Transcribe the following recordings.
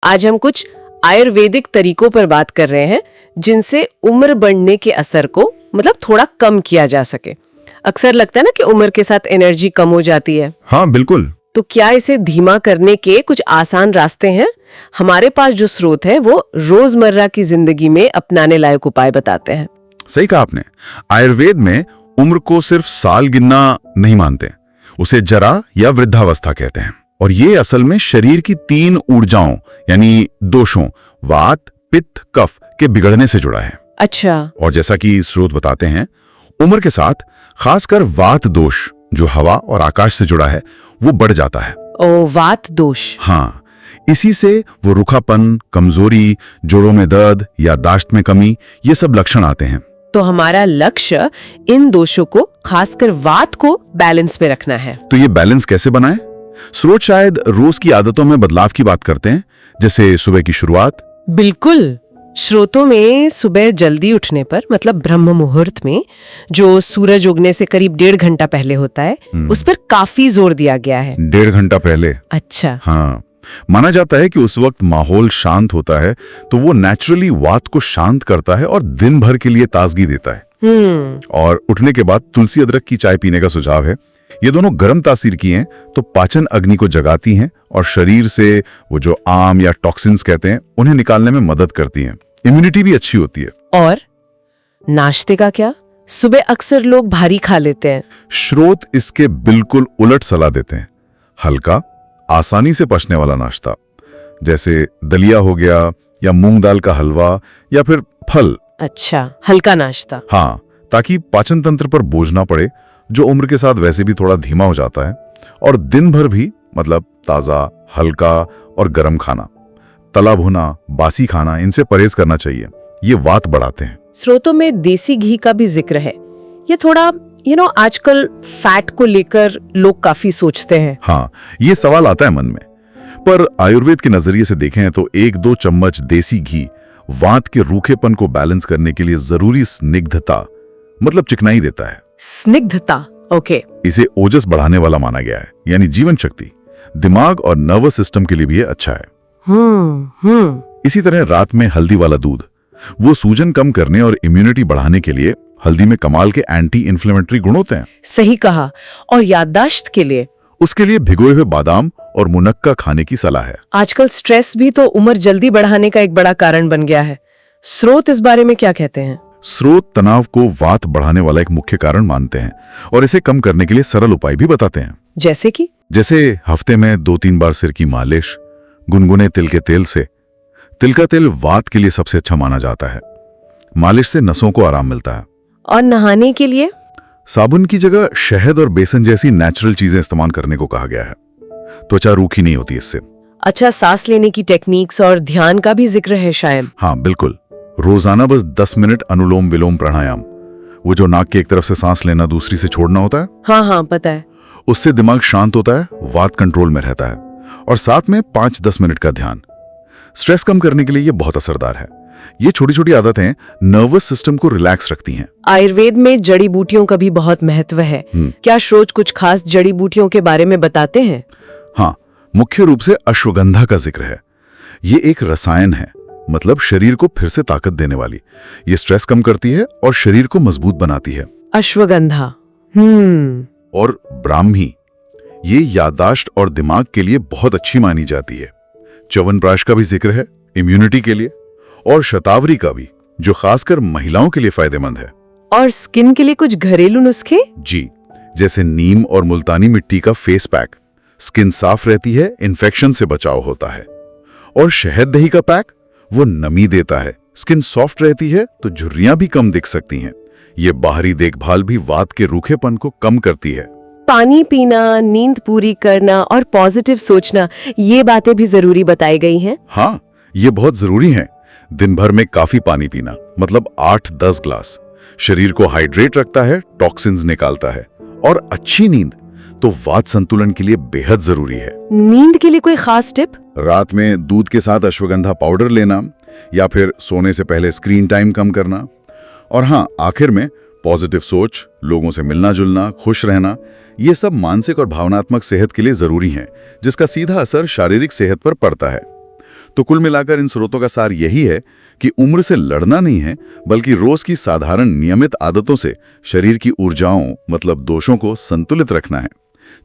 आज हम कुछ आयुर्वेदिक तरीकों पर बात कर रहे हैं जिनसे उम्र बढ़ने के असर को मतलब थोड़ा कम किया जा सके। अक्सर लगता है ना कि उम्र के साथ एनर्जी कम हो जाती है। हाँ बिल्कुल। तो क्या इसे धीमा करने के कुछ आसान रास्ते हैं? हमारे पास जो स्रोत है वो रोजमर्रा की जिंदगी में अपनाने लायक उपाय बताते हैं। सही कहा आपने। आयुर्वेद में उम्र को सिर्फ साल गिनना नहीं मानते, उसे जरा या वृद्धावस्था कहते हैं। और ये असल में शरीर की 3 ऊर्जाओं यानी दोषों वात, पित्त, कफ के बिगड़ने से जुड़ा है। अच्छा। और जैसा कि स्रोत बताते हैं, उम्र के साथ खासकर वात दोष जो हवा और आकाश से जुड़ा है वो बढ़ जाता है। ओ, वात दोष। हाँ, इसी से वो रूखापन, कमजोरी, जोड़ों में दर्द, याददाश्त में कमी, ये सब लक्षण आते हैं। तो हमारा लक्ष्य इन दोषों को, खासकर वात को बैलेंस में रखना है। तो ये बैलेंस कैसे बनाएं? स्रोत शायद रोज की आदतों में बदलाव की बात करते हैं, जैसे सुबह की शुरुआत। बिल्कुल। स्रोतों में सुबह जल्दी उठने पर मतलब ब्रह्म मुहूर्त में, जो सूरज उगने से करीब 1.5 घंटा पहले होता है, उस पर काफी जोर दिया गया है। 1.5 घंटा पहले? अच्छा। हाँ, माना जाता है कि उस वक्त माहौल शांत होता है, तो वो नेचुरली वात को शांत करता है और दिन भर के लिए ताजगी देता है। और उठने के बाद तुलसी अदरक की चाय पीने का सुझाव है। ये दोनों गर्म तासीर की हैं, तो पाचन अग्नि को जगाती हैं और शरीर से वो जो आम या टॉक्सिन्स कहते हैं उन्हें निकालने में मदद करती हैं। इम्यूनिटी भी अच्छी होती है। और नाश्ते का क्या? सुबह अक्सर लोग भारी खा लेते हैं। स्रोत इसके बिल्कुल उलट सलाह देते हैं। हल्का, आसानी से पचने वाला नाश्ता, जैसे दलिया हो गया या मूंग दाल का हलवा या फिर फल। अच्छा, हल्का नाश्ता। हाँ, ताकि पाचन तंत्र पर बोझ ना पड़े, जो उम्र के साथ वैसे भी थोड़ा धीमा हो जाता है। और दिन भर भी मतलब ताजा, हल्का और गर्म खाना, तला भुना, बासी खाना, इनसे परहेज करना चाहिए। ये वात बढ़ाते हैं। स्रोतों में देसी घी का भी जिक्र है। ये थोड़ा आजकल फैट को लेकर लोग काफी सोचते हैं। हाँ, ये सवाल आता है मन में। पर आयुर्वेद के नजरिए से देखें तो 1-2 चम्मच देसी घी वात के रूखेपन को बैलेंस करने के लिए जरूरी स्निग्धता मतलब चिकनाई देता है। स्निग्धता, ओके। इसे ओजस बढ़ाने वाला माना गया है, यानी जीवन शक्ति, दिमाग और नर्वस सिस्टम के लिए भी ये अच्छा है। इसी तरह रात में हल्दी वाला दूध, वो सूजन कम करने और इम्यूनिटी बढ़ाने के लिए हल्दी में कमाल के एंटी इन्फ्लेमेटरी गुण होते हैं। सही कहा। और याददाश्त के लिए? उसके लिए भिगोए हुए बादाम और मुनक्का खाने की सलाह है। आजकल स्ट्रेस भी तो उम्र जल्दी बढ़ाने का एक बड़ा कारण बन गया है। स्रोत इस बारे में क्या कहते हैं? स्रोत तनाव को वात बढ़ाने वाला एक मुख्य कारण मानते हैं और इसे कम करने के लिए सरल उपाय भी बताते हैं। जैसे कि? जैसे हफ्ते में 2-3 बार सिर की मालिश, गुनगुने तिल के तेल से। तिल का तेल वात के लिए सबसे अच्छा माना जाता है। मालिश से नसों को आराम मिलता है। और नहाने के लिए? साबुन की जगह शहद और बेसन जैसी नेचुरल चीजें इस्तेमाल करने को कहा गया है। त्वचा रूखी नहीं होती इससे। अच्छा, सांस लेने की टेक्निक्स और ध्यान का भी जिक्र है शायद? हाँ बिल्कुल। रोजाना बस 10 मिनट अनुलोम विलोम प्राणायाम, वो जो नाक की एक तरफ से सांस लेना दूसरी से छोड़ना होता है। हाँ, पता है। उससे दिमाग शांत होता है, वात कंट्रोल में रहता है। और साथ में 5-10 मिनट का ध्यान, स्ट्रेस कम करने के लिए ये बहुत असरदार है। ये छोटी छोटी आदतें नर्वस सिस्टम को रिलैक्स रखती हैं। आयुर्वेद में जड़ी बूटियों का भी बहुत महत्व है। क्या स्रोत कुछ खास जड़ी बूटियों के बारे में बताते हैं? हाँ, मुख्य रूप से अश्वगंधा का जिक्र है। ये एक रसायन है, मतलब शरीर को फिर से ताकत देने वाली। ये स्ट्रेस कम करती है और शरीर को मजबूत बनाती है। अश्वगंधा। और ब्राह्मी, ये याददाश्त और दिमाग के लिए बहुत अच्छी मानी जाती है। च्यवनप्राश का भी जिक्र है इम्यूनिटी के लिए, और शतावरी का भी, जो खासकर महिलाओं के लिए फायदेमंद है। और स्किन के लिए कुछ घरेलू नुस्खे? जी, जैसे नीम और मुल्तानी मिट्टी का फेस पैक, स्किन साफ रहती है, इन्फेक्शन से बचाव होता है। और शहद दही का पैक, वो नमी देता है, स्किन सॉफ्ट रहती है तो झुर्रियां भी कम दिख सकती हैं। ये बाहरी देखभाल भी वात के रूखेपन को कम करती है। पानी पीना, नींद पूरी करना और पॉजिटिव सोचना, ये बातें भी जरूरी बताई गई हैं। हाँ, ये बहुत जरूरी है। दिन भर में काफी पानी पीना, मतलब 8-10 ग्लास, शरीर को हाइड्रेट रखता है, टॉक्सिन्स निकालता है। और अच्छी नींद तो वात संतुलन के लिए बेहद जरूरी है। नींद के लिए कोई खास टिप? रात में दूध के साथ अश्वगंधा पाउडर लेना, या फिर सोने से पहले स्क्रीन टाइम कम करना। और हाँ, आखिर में पॉजिटिव सोच, लोगों से मिलना जुलना, खुश रहना, ये सब मानसिक और भावनात्मक सेहत के लिए जरूरी हैं, जिसका सीधा असर शारीरिक सेहत पर पड़ता है। तो कुल मिलाकर इन स्रोतों का सार यही है कि उम्र से लड़ना नहीं है, बल्कि रोज की साधारण नियमित आदतों से शरीर की ऊर्जाओं मतलब दोषों को संतुलित रखना है।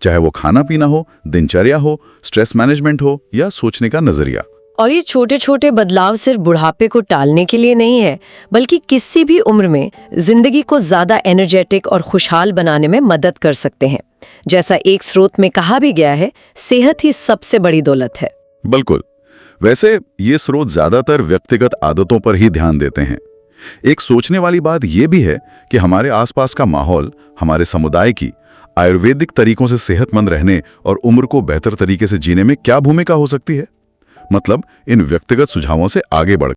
चाहे वो खाना पीना हो, दिनचर्या हो, स्ट्रेस मैनेजमेंट हो या सोचने का नजरिया। और ये छोटे छोटे बदलाव सिर्फ बुढ़ापे को टालने के लिए नहीं है, बल्कि किसी भी उम्र में जिंदगी को ज्यादा एनर्जेटिक और खुशहाल बनाने में मदद कर सकते हैं। जैसा एक स्रोत में कहा भी गया है, सेहत ही सबसे बड़ी दौलत है। बिल्कुल। वैसे ये स्रोत ज्यादातर व्यक्तिगत आदतों पर ही ध्यान देते हैं। एक सोचने वाली बात यह भी है कि हमारे आसपास का माहौल हमारे समुदाय की आयुर्वेदिक तरीकों से सेहतमंद रहने और उम्र को बेहतर तरीके से जीने में क्या भूमिका हो सकती है। मतलब इन व्यक्तिगत सुझावों से आगे बढ़